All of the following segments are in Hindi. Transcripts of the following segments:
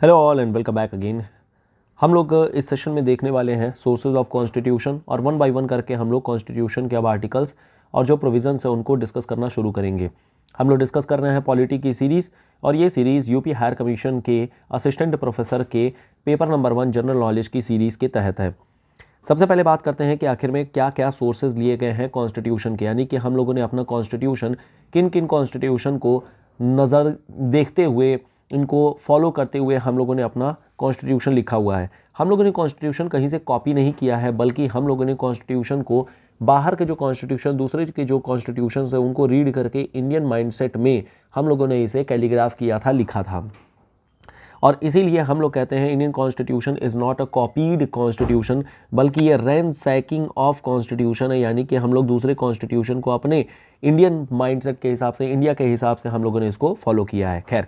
Hello all and welcome back again. हम लोग इस सेशन में देखने वाले हैं सोर्सेज ऑफ कॉन्स्टिट्यूशन और वन बाय वन करके हम लोग कॉन्स्टिट्यूशन के अब आर्टिकल्स और जो प्रोविजंस है उनको डिस्कस करना शुरू करेंगे। हम लोग डिस्कस कर रहे हैं पॉलिटी की सीरीज़ और ये सीरीज़ यूपी हायर कमीशन के असिस्टेंट प्रोफेसर के पेपर नंबर 1 जनरल नॉलेज की सीरीज़ के तहत है। सबसे पहले बात करते हैं कि आखिर में क्या क्या सोर्सेज लिए गए हैं कॉन्स्टिट्यूशन के, यानी कि हम लोगों ने अपना कॉन्स्टिट्यूशन किन किन कॉन्स्टिट्यूशन को नज़र देखते हुए, इनको फॉलो करते हुए हम लोगों ने अपना कॉन्स्टिट्यूशन लिखा हुआ है। हम लोगों ने कॉन्स्टिट्यूशन कहीं से कॉपी नहीं किया है, बल्कि हम लोगों ने कॉन्स्टिट्यूशन को बाहर के जो कॉन्स्टिट्यूशन, दूसरे के जो कॉन्स्टिट्यूशन है उनको रीड करके इंडियन माइंडसेट में हम लोगों ने इसे कैलीग्राफ किया था, लिखा था। और इसीलिए हम लोग कहते हैं Indian constitution is not a copied constitution, बल्कि ये रैंसैकिंग ऑफ कॉन्स्टिट्यूशन है, यानी कि हम लोग दूसरे कॉन्स्टिट्यूशन को अपने इंडियन माइंडसेट के हिसाब से, इंडिया के हिसाब से हम लोगों ने इसको फॉलो किया है। खैर,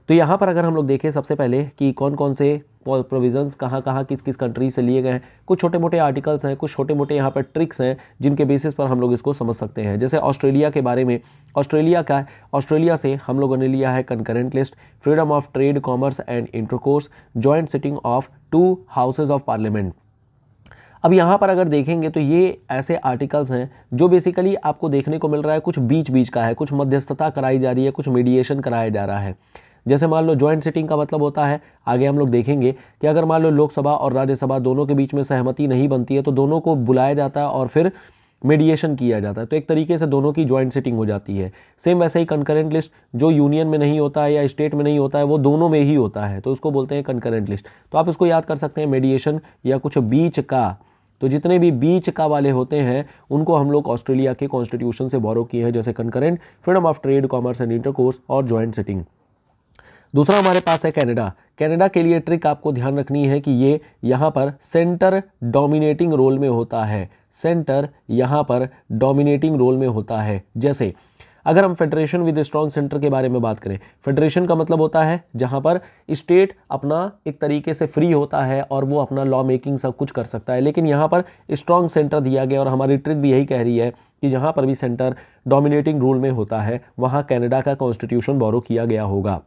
तो यहाँ पर अगर हम लोग देखें सबसे पहले कि कौन कौन से प्रोविजंस कहाँ कहाँ किस किस कंट्री से लिए गए हैं, कुछ छोटे मोटे आर्टिकल्स हैं, कुछ छोटे मोटे यहाँ पर ट्रिक्स हैं जिनके बेसिस पर हम लोग इसको समझ सकते हैं। जैसे ऑस्ट्रेलिया के बारे में, ऑस्ट्रेलिया का, ऑस्ट्रेलिया से हम लोगों ने लिया है concurrent list, freedom of trade, commerce and intercourse, joint sitting of 2 houses of parliament. अब यहाँ पर अगर देखेंगे तो ये ऐसे आर्टिकल्स हैं जो बेसिकली आपको देखने को मिल रहा है कुछ बीच बीच का है, कुछ मध्यस्थता कराई जा रही है, कुछ मीडिएशन कराया जा रहा है। जैसे मान लो जॉइंट सिटिंग का मतलब होता है, आगे हम लोग देखेंगे कि अगर मान लो लोकसभा और राज्यसभा दोनों के बीच में सहमति नहीं बनती है तो दोनों को बुलाया जाता है और फिर मीडिएशन किया जाता है, तो एक तरीके से दोनों की जॉइंट सिटिंग हो जाती है। सेम वैसे ही कंकरेंट लिस्ट जो यूनियन में नहीं होता है या स्टेट में नहीं होता है, वो दोनों में ही होता है, तो उसको बोलते हैं कंकरेंट लिस्ट। तो आप इसको याद कर सकते हैं मीडिएशन या कुछ बीच का। तो जितने भी बीच का वाले होते हैं उनको हम लोग ऑस्ट्रेलिया के कॉन्स्टिट्यूशन से बोरो किए हैं, जैसे concurrent, freedom of trade, commerce and intercourse और जॉइंट सिटिंग। दूसरा हमारे पास है कनाडा। कनाडा के लिए ट्रिक आपको ध्यान रखनी है कि ये यहाँ पर सेंटर डोमिनेटिंग रोल में होता है, सेंटर यहाँ पर डोमिनेटिंग रोल में होता है। जैसे अगर हम फेडरेशन विद स्ट्रॉन्ग सेंटर के बारे में बात करें, फेडरेशन का मतलब होता है जहाँ पर स्टेट अपना एक तरीके से फ्री होता है और वो अपना लॉ मेकिंग सब कुछ कर सकता है, लेकिन यहाँ पर स्ट्रॉन्ग सेंटर दिया गया और हमारी ट्रिक भी यही कह रही है कि जहाँ पर भी सेंटर डोमिनेटिंग रूल में होता है वहाँ कनाडा का कॉन्स्टिट्यूशन बोरो किया गया होगा।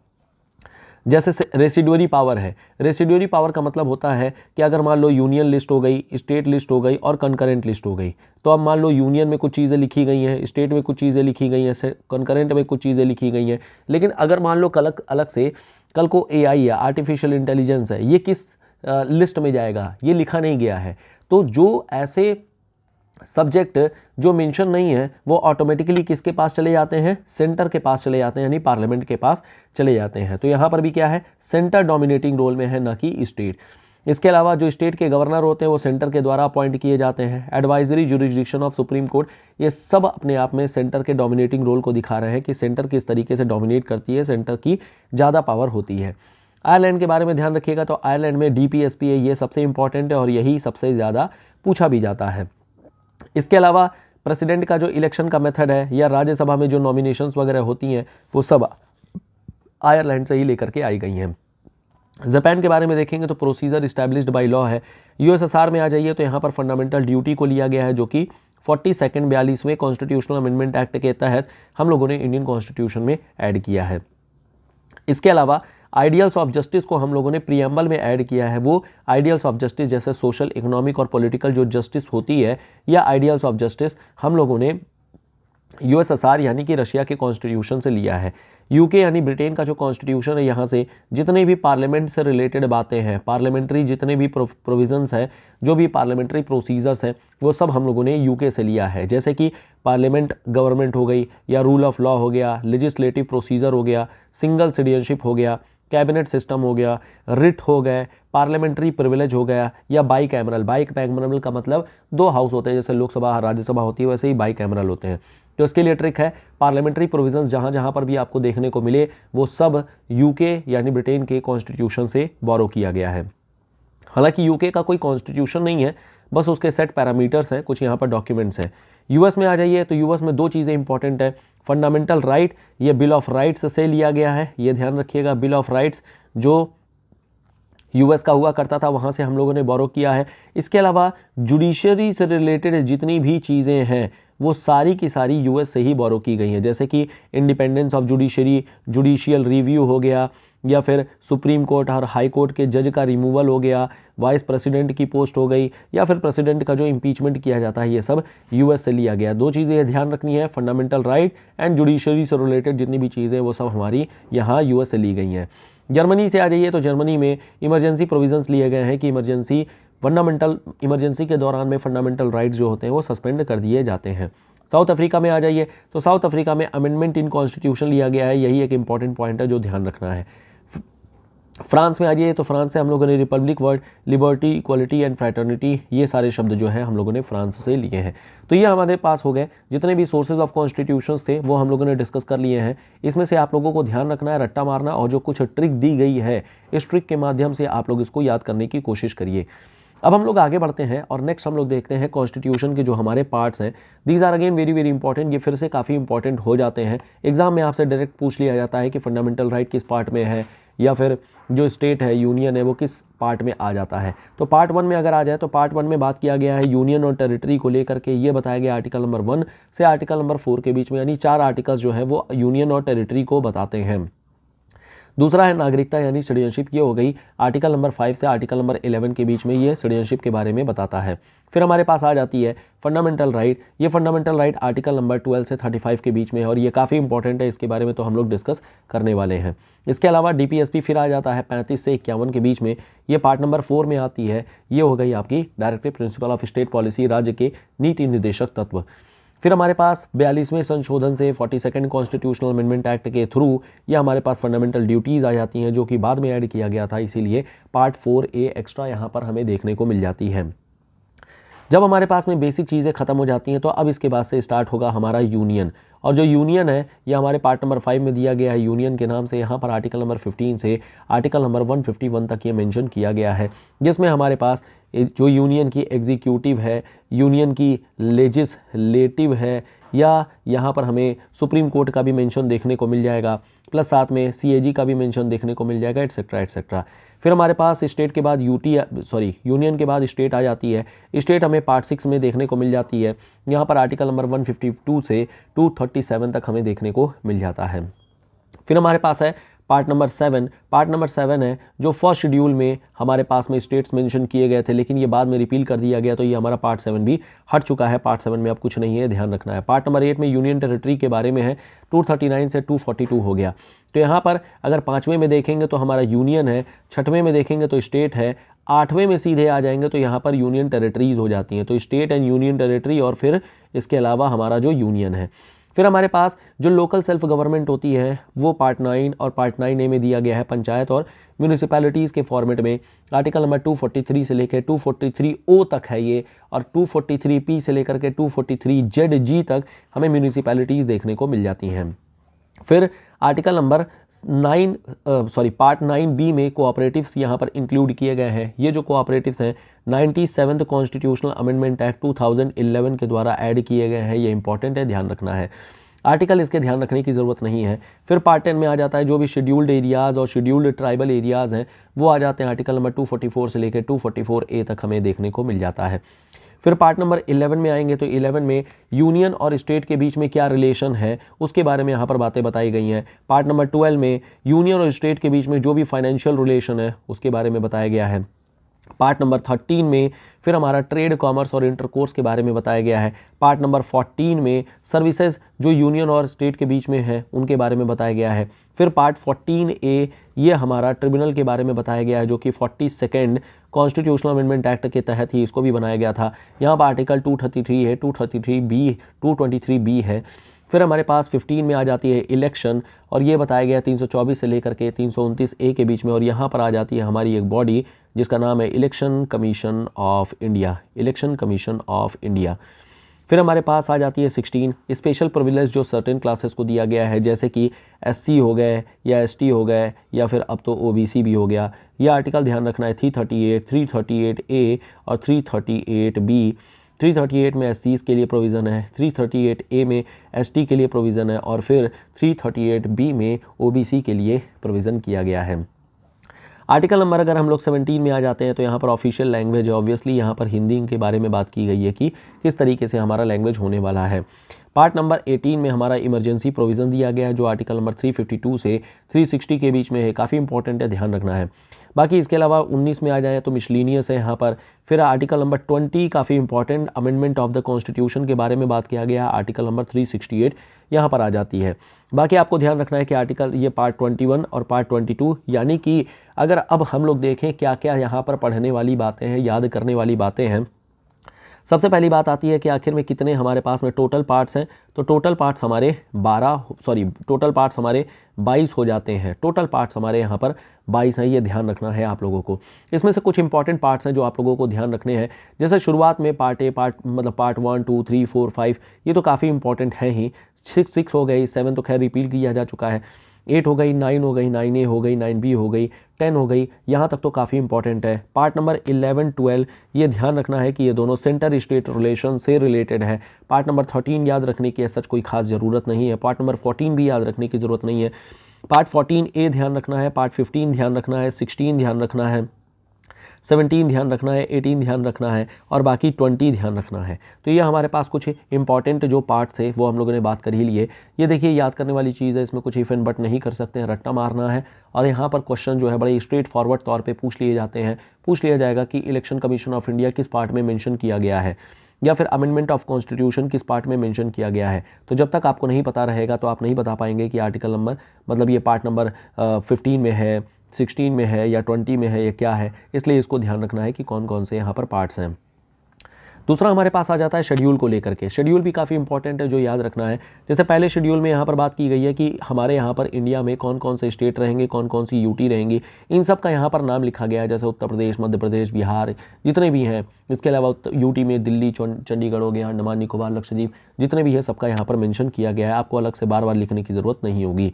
जैसे रेसिडुअरी पावर है, रेसिडुअरी पावर का मतलब होता है कि अगर मान लो यूनियन लिस्ट हो गई, स्टेट लिस्ट हो गई और कंकरेंट लिस्ट हो गई, तो अब मान लो यूनियन में कुछ चीज़ें लिखी गई हैं, स्टेट में कुछ चीज़ें लिखी गई हैं, कंकरेंट में कुछ चीज़ें लिखी गई हैं, लेकिन अगर मान लो अलग से कल को AI या आर्टिफिशियल इंटेलिजेंस है, ये किस लिस्ट में जाएगा ये लिखा नहीं गया है। तो जो ऐसे सब्जेक्ट जो मेंशन नहीं है वो ऑटोमेटिकली किसके पास चले जाते हैं, सेंटर के पास चले जाते हैं, यानी पार्लियामेंट के पास चले जाते हैं। तो यहाँ पर भी क्या है, सेंटर डोमिनेटिंग रोल में है, ना कि स्टेट। इसके अलावा जो स्टेट के गवर्नर होते हैं वो सेंटर के द्वारा अपॉइंट किए जाते हैं। Advisory jurisdiction of supreme court, ये सब अपने आप में सेंटर के डोमिनेटिंग रोल को दिखा रहे हैं कि सेंटर किस तरीके से डोमिनेट करती है, सेंटर की ज़्यादा पावर होती है। आयरलैंड के बारे में ध्यान रखिएगा, तो आयरलैंड में DPSP है, ये सबसे इंपॉर्टेंट है और यही सबसे ज़्यादा पूछा भी जाता है। इसके अलावा प्रेसिडेंट का जो इलेक्शन का मेथड है या राज्यसभा में जो नॉमिनेशंस वगैरह होती हैं वो सब आयरलैंड से ही लेकर के आई गई हैं। जापान के बारे में देखेंगे तो प्रोसीजर इस्टेब्लिश्ड बाय लॉ है। USSR में आ जाइए तो यहाँ पर फंडामेंटल ड्यूटी को लिया गया है, जो कि 42वें कॉन्स्टिट्यूशनल अमेंडमेंट एक्ट के तहत हम लोगों ने इंडियन कॉन्स्टिट्यूशन में ऐड किया है। इसके अलावा आइडियल्स ऑफ जस्टिस को हम लोगों ने प्रीएम्बल में ऐड किया है। वो आइडियल्स ऑफ जस्टिस जैसे सोशल, इकोनॉमिक और पॉलिटिकल जो जस्टिस होती है, या आइडियल्स ऑफ जस्टिस हम लोगों ने USSR यानी कि रशिया के कॉन्स्टिट्यूशन से लिया है। UK यानी ब्रिटेन का जो कॉन्स्टिट्यूशन है, यहाँ से जितने भी पार्लियामेंट से रिलेटेड बातें हैं, पार्लियामेंट्री जितने भी प्रोविजंस हैं, जो भी पार्लियामेंट्री प्रोसीजर्स हैं, वो सब हम लोगों ने UK से लिया है। जैसे कि पार्लियामेंट गवर्नमेंट हो गई, या रूल ऑफ लॉ हो गया, लेजिस्लेटिव प्रोसीजर हो गया, सिंगल सिटीजनशिप हो गया, कैबिनेट सिस्टम हो गया, रिट हो गए, पार्लियामेंट्री प्रिविलेज हो गया, या बाई कैमरल। बाई कैमरल का मतलब 2 हाउस होते हैं, जैसे लोकसभा राज्यसभा होती है वैसे ही बाई कैमरल होते हैं। तो इसके लिए ट्रिक है, पार्लियामेंट्री प्रोविजंस जहाँ जहाँ पर भी आपको देखने को मिले वो सब UK यानी ब्रिटेन के कॉन्स्टिट्यूशन से बोरो किया गया है। हालांकि UK का कोई कॉन्स्टिट्यूशन नहीं है, बस उसके सेट पैरामीटर्स हैं, कुछ यहाँ पर डॉक्यूमेंट्स हैं। US में आ जाइए तो US में 2 चीज़ें इंपॉर्टेंट है। फंडामेंटल राइट, ये बिल ऑफ राइट्स से लिया गया है, ये ध्यान रखिएगा। बिल ऑफ राइट्स जो US का हुआ करता था वहाँ से हम लोगों ने बोरो किया है। इसके अलावा जुडिशरी से रिलेटेड जितनी भी चीज़ें हैं वो सारी की सारी US से ही बोरो की गई हैं, जैसे कि independence of judiciary, judicial review हो गया, या फिर सुप्रीम कोर्ट और हाई कोर्ट के जज का रिमूवल हो गया, वाइस प्रेसिडेंट की पोस्ट हो गई, या फिर प्रेसिडेंट का जो इम्पीचमेंट किया जाता है, ये सब यूएस से लिया गया। दो चीज़ें ध्यान रखनी है, फंडामेंटल राइट एंड जुडिशरी से रिलेटेड जितनी भी चीज़ें वो सब हमारी यहाँ यूएस से ली गई हैं। जर्मनी से आ जाइए तो जर्मनी में इमरजेंसी प्रोविजंस लिए गए हैं कि इमरजेंसी के दौरान में फंडामेंटल राइट्स जो होते हैं वो सस्पेंड कर दिए जाते हैं। साउथ अफ्रीका में आ जाइए तो साउथ अफ्रीका में अमेंडमेंट इन कॉन्स्टिट्यूशन लिया गया है, यही एक इंपॉर्टेंट पॉइंट है जो ध्यान रखना है। फ्रांस में आ जाइए तो फ्रांस से हम लोगों ने Republic, word, liberty, equality and fraternity, ये सारे शब्द जो हैं हम लोगों ने फ्रांस से लिए हैं। तो ये हमारे पास हो गए, जितने भी सोर्सेज ऑफ कॉन्स्टिट्यूशंस थे वो हम लोगों ने डिस्कस कर लिए हैं। इसमें से आप लोगों को ध्यान रखना है, रट्टा मारना, और जो कुछ ट्रिक दी गई है इस ट्रिक के माध्यम से आप लोग इसको याद करने की कोशिश करिए। अब हम लोग आगे बढ़ते हैं और नेक्स्ट हम लोग देखते हैं कॉन्स्टिट्यूशन के जो हमारे पार्ट्स हैं। These are again very very important, ये फिर से काफ़ी इंपॉर्टेंट हो जाते हैं। एग्जाम में आपसे डायरेक्ट पूछ लिया जाता है कि फंडामेंटल राइट किस पार्ट में है, या फिर जो स्टेट है, यूनियन है, वो किस पार्ट में आ जाता है। तो पार्ट 1 में अगर आ जाए तो पार्ट 1 में बात किया गया है यूनियन और टेरिटरी को लेकर के। ये बताया गया आर्टिकल नंबर 1 से आर्टिकल नंबर 4 के बीच में, यानी 4 आर्टिकल्स जो है वो यूनियन और टेरिटरी को बताते हैं। दूसरा है नागरिकता यानी सिटीजनशिप, ये हो गई आर्टिकल नंबर 5 से आर्टिकल नंबर 11 के बीच में, ये सिटीजनशिप के बारे में बताता है। फिर हमारे पास आ जाती है फंडामेंटल राइट। ये फंडामेंटल राइट आर्टिकल नंबर 12 से 35 के बीच में है और ये काफ़ी इंपॉर्टेंट है, इसके बारे में तो हम लोग डिस्कस करने वाले हैं। इसके अलावा डीपीएसपी फिर आ जाता है 35 से 51 के बीच में, ये पार्ट नंबर 4 में आती है। ये हो गई आपकी directive principle of state policy, राज्य के नीति निर्देशक तत्व। फिर हमारे पास 42वें संशोधन से 42nd कॉन्स्टिट्यूशनल अमेंडमेंट एक्ट के थ्रू ये हमारे पास फंडामेंटल ड्यूटीज़ आ जाती हैं, जो कि बाद में ऐड किया गया था, इसीलिए पार्ट 4A एक्स्ट्रा यहाँ पर हमें देखने को मिल जाती है। जब हमारे पास में बेसिक चीज़ें खत्म हो जाती हैं तो अब इसके बाद से स्टार्ट होगा हमारा यूनियन, और जो यूनियन है ये हमारे पार्ट नंबर 5 में दिया गया है यूनियन के नाम से। यहाँ पर आर्टिकल नंबर 15 से आर्टिकल नंबर 151 तक ये मेंशन किया गया है, जिसमें हमारे पास जो यूनियन की एग्जीक्यूटिव है, यूनियन की लेजिस्लेटिव है, या यहाँ पर हमें सुप्रीम कोर्ट का भी मेंशन देखने को मिल जाएगा, प्लस साथ में CAG का भी मेंशन देखने को मिल जाएगा, एटसेट्रा एटसेट्रा। फिर हमारे पास स्टेट के बाद यूनियन के बाद स्टेट आ जाती है। स्टेट हमें पार्ट 6 में देखने को मिल जाती है। यहाँ पर आर्टिकल नंबर 152 से 237 तक हमें देखने को मिल जाता है। फिर हमारे पास है पार्ट नंबर 7। पार्ट नंबर 7 है जो फर्स्ट शेड्यूल में हमारे पास में स्टेट्स मेंशन किए गए थे, लेकिन ये बाद में रिपील कर दिया गया, तो ये हमारा पार्ट 7 भी हट चुका है। पार्ट 7 में अब कुछ नहीं है, ध्यान रखना है। पार्ट नंबर 8 में यूनियन टेरिटरी के बारे में है, 239 से 242 हो गया। तो यहाँ पर अगर 5वें में देखेंगे तो हमारा यूनियन है, 6वें में देखेंगे तो स्टेट है, 8वें में सीधे आ जाएंगे तो यहाँ पर यूनियन टेरिटरीज हो जाती हैं। तो स्टेट एंड यूनियन टेरिटरी, और फिर इसके अलावा हमारा जो यूनियन है। फिर हमारे पास जो लोकल सेल्फ गवर्नमेंट होती है वो पार्ट 9 और पार्ट 9A में दिया गया है, पंचायत और म्यूनिसिपैलिटीज़ के फॉर्मेट में। आर्टिकल नंबर 243 से लेकर 243O तक है ये, और 243P से लेकर के 243ZG तक हमें म्यूनिसिपैलिटीज़ देखने को मिल जाती हैं। फिर आर्टिकल नंबर पार्ट 9B में कोऑपरेटिव्स यहाँ पर इंक्लूड किए गए हैं। ये जो कोऑपरेटिव्स हैं 97th कॉन्स्टिट्यूशनल अमेंडमेंट एक्ट 2011 के द्वारा ऐड किए गए हैं, ये इंपॉर्टेंट है, ध्यान रखना है। आर्टिकल इसके ध्यान रखने की ज़रूरत नहीं है। फिर पार्ट 10 में आ जाता है जो भी शेड्यूल्ड एरियाज़ और शेड्यूल्ड ट्राइबल एरियाज़ हैं वो आ जाते हैं। आर्टिकल नंबर 244 से लेकर 244A तक हमें देखने को मिल जाता है। फिर पार्ट नंबर 11 में आएंगे तो 11 में यूनियन और स्टेट के बीच में क्या रिलेशन है उसके बारे में यहाँ पर बातें बताई गई हैं। पार्ट नंबर 12 में यूनियन और स्टेट के बीच में जो भी फाइनेंशियल रिलेशन है उसके बारे में बताया गया है। पार्ट नंबर 13 में फिर हमारा ट्रेड, कॉमर्स और इंटरकोर्स के बारे में बताया गया है। पार्ट नंबर 14 में सर्विसेज जो यूनियन और स्टेट के बीच में है उनके बारे में बताया गया है। फिर पार्ट 14A ये हमारा ट्रिब्यूनल के बारे में बताया गया है, जो कि 42nd कॉन्स्टिट्यूशनल अमेंडमेंट एक्ट के तहत ही इसको भी बनाया गया था। यहाँ पर आर्टिकल 233 है, 223B है। फिर हमारे पास 15 में आ जाती है इलेक्शन, और ये बताया गया 324 से लेकर के 329A के बीच में, और यहाँ पर आ जाती है हमारी एक बॉडी जिसका नाम है election commission of India, election commission of India. फिर हमारे पास आ जाती है 16 स्पेशल प्रिविलेज जो सर्टेन क्लासेस को दिया गया है, जैसे कि SC हो गए या ST हो गए या फिर अब तो OBC भी हो गया। ये आर्टिकल ध्यान रखना है 338, 338A और 338B। 338 में SCs के लिए प्रोविज़न है, 338A में ST के लिए प्रोविज़न है, और फिर 338B में OBC के लिए प्रोविज़न किया गया है। आर्टिकल नंबर अगर हम लोग 17 में आ जाते हैं तो यहाँ पर ऑफिशियल लैंग्वेज है। ऑब्वियसली यहाँ पर हिंदी के बारे में बात की गई है कि किस तरीके से हमारा लैंग्वेज होने वाला है। पार्ट नंबर 18 में हमारा इमरजेंसी प्रोविज़न दिया गया है जो आर्टिकल नंबर 352 से 360 के बीच में है, काफ़ी इंपॉर्टेंट है, ध्यान रखना है। बाकी इसके अलावा 19 में आ जाए तो मिसलिनियस है यहाँ पर। फिर आर्टिकल नंबर 20 काफ़ी important amendment of the constitution के बारे में बात किया गया, आर्टिकल नंबर 368 यहाँ पर आ जाती है। बाकी आपको ध्यान रखना है कि आर्टिकल ये पार्ट 21 और पार्ट 22, यानी कि अगर अब हम लोग देखें क्या क्या यहाँ पर पढ़ने वाली बातें हैं, याद करने वाली बातें हैं। सबसे पहली बात आती है कि आखिर में कितने हमारे पास में टोटल पार्ट्स हैं, तो टोटल पार्ट्स हमारे 22 हो जाते हैं। टोटल पार्ट्स हमारे यहाँ पर 22 हैं, ये ध्यान रखना है आप लोगों को। इसमें से कुछ इंपॉर्टेंट पार्ट्स हैं जो आप लोगों को ध्यान रखने हैं। जैसे शुरुआत में पार्ट 1 2 3 4 5 ये तो काफ़ी इंपॉर्टेंट है ही। 6 हो गई, 7 तो खैर रिपीट किया जा चुका है, 8 हो गई, 9 हो गई, 9A हो गई, 9B हो गई, 10 हो गई, यहाँ तक तो काफ़ी इंपॉर्टेंट है। पार्ट नंबर 11 12 ये ध्यान रखना है कि ये दोनों सेंटर स्टेट रिलेशन से रिलेटेड है। पार्ट नंबर 13 याद रखने की सच कोई खास ज़रूरत नहीं है। पार्ट नंबर 14 भी याद रखने की ज़रूरत नहीं है। पार्ट 14A ध्यान रखना है, पार्ट 15 ध्यान रखना है, 16 ध्यान रखना है, 17 ध्यान रखना है, 18 ध्यान रखना है और बाकी 20 ध्यान रखना है। तो ये हमारे पास कुछ इंपॉर्टेंट जो पार्ट थे वो हम लोगों ने बात कर ही लिए। ये देखिए याद करने वाली चीज़ है, इसमें कुछ इफ एंड बट नहीं कर सकते हैं, रट्टा मारना है। और यहाँ पर क्वेश्चन जो है बड़े स्ट्रेट फॉरवर्ड तौर पे पूछ लिए जाते हैं। पूछ लिया जाएगा कि इलेक्शन कमीशन ऑफ इंडिया किस पार्ट में मेंशन किया गया है, या फिर अमेंडमेंट ऑफ कॉन्स्टिट्यूशन किस पार्ट में मेंशन किया गया है। तो जब तक आपको नहीं पता रहेगा तो आप नहीं बता पाएंगे कि आर्टिकल नंबर मतलब ये पार्ट नंबर 15 में है, 16 में है या 20 में है या क्या है। इसलिए इसको ध्यान रखना है कि कौन कौन से यहाँ पर पार्ट्स हैं। दूसरा हमारे पास आ जाता है शेड्यूल को लेकर के। शेड्यूल भी काफ़ी इंपॉर्टेंट है जो याद रखना है। जैसे पहले शेड्यूल में यहाँ पर बात की गई है कि हमारे यहाँ पर इंडिया में कौन कौन से स्टेट रहेंगे, कौन कौन सी यूटी रहेंगी, इन सब का यहाँ पर नाम लिखा गया है। जैसे उत्तर प्रदेश, मध्य प्रदेश, बिहार जितने भी हैं। इसके अलावा यूटी में दिल्ली, चंडीगढ़ हो गया, अंडमान निकोबार, लक्षद्वीप जितने भी है सबका यहाँ पर मेंशन किया गया है। आपको अलग से बार बार लिखने की ज़रूरत नहीं होगी।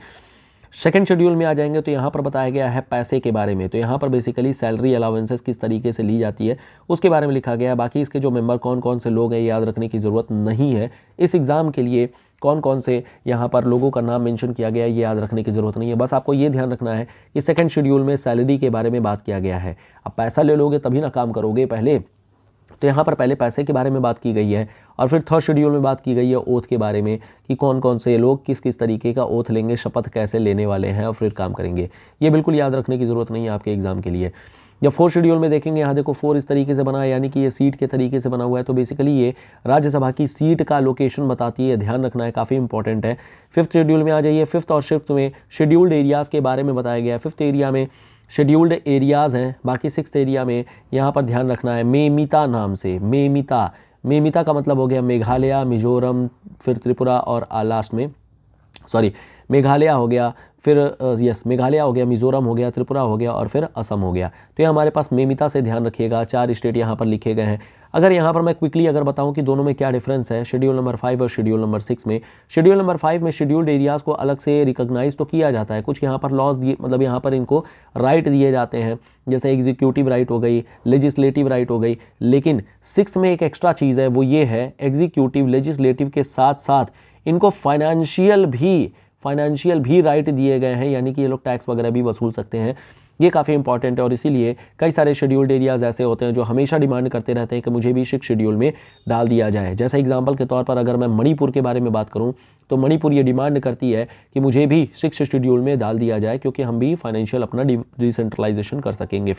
सेकंड शेड्यूल में आ जाएंगे तो यहाँ पर बताया गया है पैसे के बारे में। तो यहाँ पर बेसिकली सैलरी अलाउंसेस किस तरीके से ली जाती है उसके बारे में लिखा गया है। बाकी इसके जो मेंबर कौन कौन से लोग हैं याद रखने की ज़रूरत नहीं है। इस एग्ज़ाम के लिए कौन कौन से यहाँ पर लोगों का नाम मेंशन किया गया है ये याद रखने की ज़रूरत नहीं है। बस आपको ये ध्यान रखना है कि सेकंड शेड्यूल में सैलरी के बारे में बात किया गया है। अब पैसा ले लोगे तभी ना काम करोगे पहले, तो यहाँ पर पहले पैसे के बारे में बात की गई है। और फिर थर्ड शेड्यूल में बात की गई है ओथ के बारे में कि कौन कौन से लोग किस किस तरीके का ओथ लेंगे, शपथ कैसे लेने वाले हैं और फिर काम करेंगे। ये बिल्कुल याद रखने की ज़रूरत नहीं है आपके एग्जाम के लिए। जब फोर्थ शेड्यूल में देखेंगे, यहाँ देखो 4 इस तरीके से बना है, यानी कि ये सीट के तरीके से बना हुआ है। तो बेसिकली ये राज्यसभा की सीट का लोकेशन बताती है, ध्यान रखना है, काफ़ी इंपॉर्टेंट है। फिफ्थ शेड्यूल में आ जाइए। फिफ्थ और सिक्स्थ में शेड्यूल्ड एरियाज़ के बारे में बताया गया है। फिफ्थ एरिया में शेड्यूल्ड एरियाज़ हैं, बाकी सिक्स्थ एरिया में यहाँ पर ध्यान रखना है मेमिता नाम से। मेमिता का मतलब हो गया मेघालय, मिजोरम, फिर त्रिपुरा और लास्ट में मेघालय हो गया, फिर मेघालय हो गया, मिजोरम हो गया, त्रिपुरा हो गया और फिर असम हो गया। तो ये हमारे पास मेमिता से ध्यान रखिएगा। 4 स्टेट यहाँ पर लिखे गए हैं। अगर यहाँ पर मैं क्विकली अगर बताऊँ कि दोनों में क्या डिफरेंस है शेड्यूल नंबर 5 और शेड्यूल नंबर 6 में। शेड्यूल नंबर 5 में शेड्यूल्ड एरियाज़ को अलग से रिकॉग्नाइज तो किया जाता है, कुछ यहाँ पर लॉज दिए, मतलब यहाँ पर इनको राइट दिए जाते हैं, जैसे एग्जीक्यूटिव राइट हो गई, लेजिस्लेटिव राइट हो गई। लेकिन 6 में एक एक्स्ट्रा चीज़ है, वो ये है एग्जीक्यूटिव लेजिस्लेटिव के साथ साथ इनको फाइनेंशियल भी राइट दिए गए हैं, यानी कि ये लोग टैक्स वगैरह भी वसूल सकते हैं। ये काफ़ी इंपॉर्टेंट है और इसीलिए कई सारे शेड्यूल्ड एरियाज़ ऐसे होते हैं जो हमेशा डिमांड करते रहते हैं कि मुझे भी 6 शेड्यूल में डाल दिया जाए। जैसे एग्जांपल के तौर पर अगर मैं मणिपुर के बारे में बात करूं तो मणिपुर ये डिमांड करती है कि मुझे भी 6 शेड्यूल में डाल दिया जाए, क्योंकि हम भी फाइनेंशियल अपना डिसेंट्रलाइजेशन कर सकेंगे।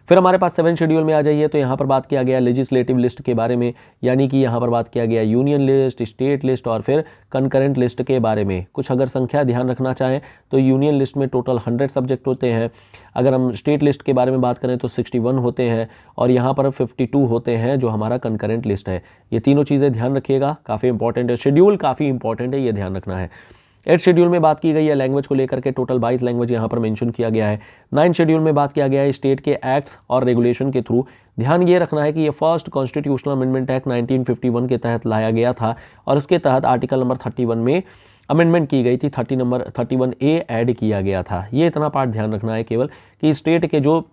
फिर हमारे पास 7 शेड्यूल में आ जाइए तो यहाँ पर बात किया गया लेजिस्लेटिव लिस्ट के बारे में, यानी कि यहाँ पर बात किया गया यूनियन लिस्ट, स्टेट लिस्ट और फिर कंकरेंट लिस्ट के बारे में। कुछ अगर संख्या ध्यान रखना चाहें तो यूनियन लिस्ट में टोटल 100 सब्जेक्ट होते हैं। अगर हम स्टेट लिस्ट के बारे में बात करें तो 61 होते हैं और यहाँ पर 52 होते हैं जो हमारा कंकरेंट लिस्ट है। ये तीनों चीज़ें ध्यान रखिएगा, काफ़ी इंपॉर्टेंट है। शेड्यूल काफ़ी इंपॉर्टेंट है, ये ध्यान रखना है। 8 शेड्यूल में बात की गई है लैंग्वेज को लेकर के, टोटल 22 लैंग्वेज यहाँ पर मेंशन किया गया है। 9 शेड्यूल में बात किया गया है स्टेट के एक्ट्स और रेगुलेशन के थ्रू। ध्यान ये रखना है कि ये फर्स्ट कॉन्स्टिट्यूशनल अमेंडमेंट एक्ट 1951 के तहत लाया गया था और इसके तहत आर्टिकल नंबर 31 में अमेंडमेंट की गई थी, 31A ऐड किया गया था। ये इतना पार्ट ध्यान रखना है केवल कि स्टेट के जो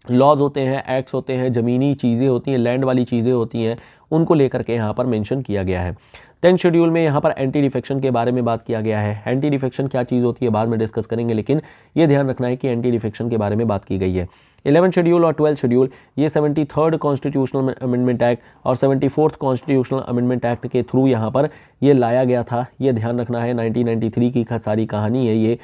लॉज होते हैं, एक्ट्स होते हैं, ज़मीनी चीज़ें होती हैं, लैंड वाली चीज़ें होती हैं, उनको लेकर के यहाँ पर मेंशन किया गया है। 10th शेड्यूल में यहाँ पर एंटी डिफेक्शन के बारे में बात किया गया है। एंटी डिफेक्शन क्या चीज़ होती है बाद में डिस्कस करेंगे, लेकिन ये ध्यान रखना है कि एंटी डिफेक्शन के बारे में बात की गई है। 11th शेड्यूल और 12th शेड्यूल ये 73rd कॉन्स्टिट्यूशनल अमेंडमेंट एक्ट और 74th कॉन्स्टिट्यूशनल अमेंडमेंट एक्ट के थ्रू यहाँ पर ये लाया गया था। ये ध्यान रखना है, 1993 की सारी कहानी है ये,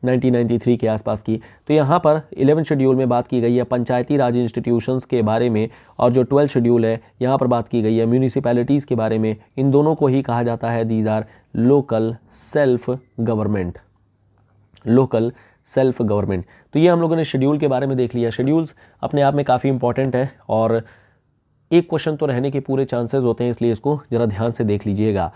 1993 के आसपास की। तो यहाँ पर 11th शेड्यूल में बात की गई है पंचायती राज इंस्टीट्यूशंस के बारे में, और जो 12th शेड्यूल है यहाँ पर बात की गई है म्यूनिसिपैलिटीज़ के बारे में। इन दोनों को ही कहा जाता है these are local self government, local self government. तो ये हम लोगों ने शेड्यूल के बारे में देख लिया। शेड्यूल्स अपने आप में काफ़ी इंपॉर्टेंट है और एक क्वेश्चन तो रहने के पूरे चांसेस होते हैं, इसलिए इसको ज़रा ध्यान से देख लीजिएगा।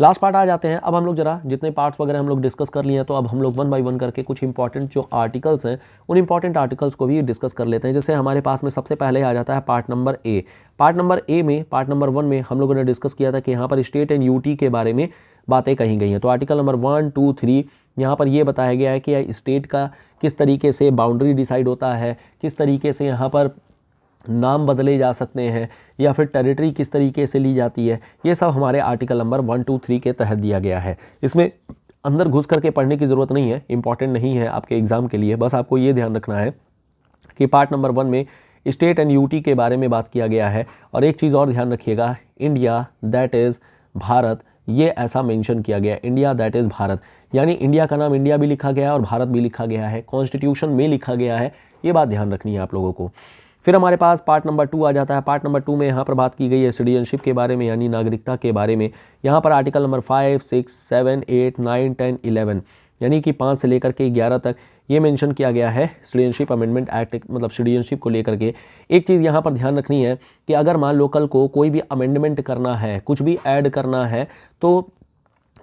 लास्ट पार्ट आ जाते हैं। अब हम लोग जरा जितने पार्ट्स वगैरह हम लोग डिस्कस कर लिए हैं, तो अब हम लोग 1 बाय 1 करके कुछ इंपॉर्टेंट जो आर्टिकल्स हैं उन इंपॉर्टेंट आर्टिकल्स को भी डिस्कस कर लेते हैं। जैसे हमारे पास में सबसे पहले आ जाता है part number A. Part number A में, पार्ट नंबर 1 में हम लोगों ने डिस्कस किया था कि यहाँ पर स्टेट एंड यूटी के बारे में बातें कही गई हैं। तो आर्टिकल नंबर 1, 2, 3 यहाँ पर ये बताया गया है कि स्टेट का किस तरीके से बाउंड्री डिसाइड होता है, किस तरीके से यहाँ पर नाम बदले जा सकते हैं, या फिर टेरिटरी किस तरीके से ली जाती है। ये सब हमारे आर्टिकल नंबर 1, 2, 3 के तहत दिया गया है। इसमें अंदर घुस करके पढ़ने की ज़रूरत नहीं है, इंपॉर्टेंट नहीं है आपके एग्ज़ाम के लिए। बस आपको ये ध्यान रखना है कि पार्ट नंबर 1 में स्टेट एंड यूटी के बारे में बात किया गया है। और एक चीज़ और ध्यान रखिएगा, इंडिया दैट इज़ भारत, ये ऐसा मेंशन किया गया, इंडिया दैट इज़ भारत, यानी इंडिया का नाम इंडिया भी लिखा गया है और भारत भी लिखा गया है, कॉन्स्टिट्यूशन में लिखा गया है। ये बात ध्यान रखनी है आप लोगों को। फिर हमारे पास पार्ट नंबर 2 आ जाता है। पार्ट नंबर 2 में यहाँ पर बात की गई है सिटीजनशिप के बारे में, यानी नागरिकता के बारे में। यहाँ पर आर्टिकल नंबर 5, 6, 7, 8, 9, 10, 11 यानी कि 5 से लेकर के 11 तक ये मेंशन किया गया है सिटीजनशिप अमेंडमेंट एक्ट, मतलब सिटीजनशिप को लेकर के। एक चीज़ यहाँ पर ध्यान रखनी है कि अगर मान लो कल को कोई भी अमेंडमेंट करना है, कुछ भी ऐड करना है, तो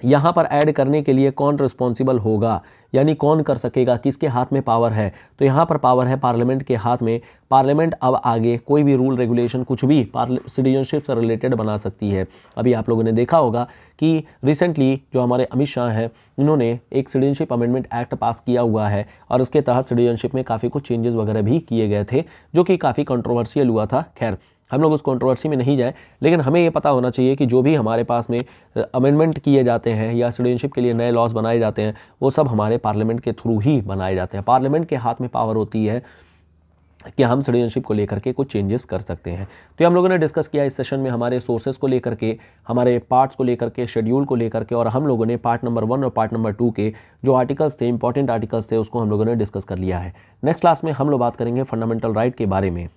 यहाँ पर ऐड करने के लिए कौन रिस्पॉन्सिबल होगा, यानी कौन कर सकेगा, किसके हाथ में पावर है। तो यहाँ पर पावर है पार्लियामेंट के हाथ में। पार्लियामेंट अब आगे कोई भी रूल रेगुलेशन कुछ भी सिटीजनशिप से रिलेटेड बना सकती है। अभी आप लोगों ने देखा होगा कि रिसेंटली जो हमारे अमित शाह हैं, इन्होंने एक सिटीजनशिप अमेंडमेंट एक्ट पास किया हुआ है और उसके तहत सिटीजनशिप में काफ़ी कुछ चेंजेस वगैरह भी किए गए थे, जो कि काफ़ी कंट्रोवर्शियल हुआ था। खैर, हम लोग उस कंट्रोवर्सी में नहीं जाए, लेकिन हमें ये पता होना चाहिए कि जो भी हमारे पास में अमेंडमेंट किए जाते हैं या सिटीजनशिप के लिए नए लॉज बनाए जाते हैं, वो सब हमारे पार्लियामेंट के थ्रू ही बनाए जाते हैं। पार्लियामेंट के हाथ में पावर होती है कि हम सिटीजनशिप को लेकर के कुछ चेंजेस कर सकते हैं। तो ये हम लोगों ने डिस्कस किया इस सेशन में, हमारे सोर्सेज को लेकर के, हमारे पार्ट्स को लेकर के, शेड्यूल को लेकर के, और हम लोगों ने पार्ट नंबर 1 और पार्ट नंबर 2 के जो आर्टिकल्स थे, इंपॉर्टेंट आर्टिकल्स थे, उसको हम लोगों ने डिस्कस कर लिया है। नेक्स्ट क्लास में हम लोग बात करेंगे फंडामेंटल राइट के बारे में।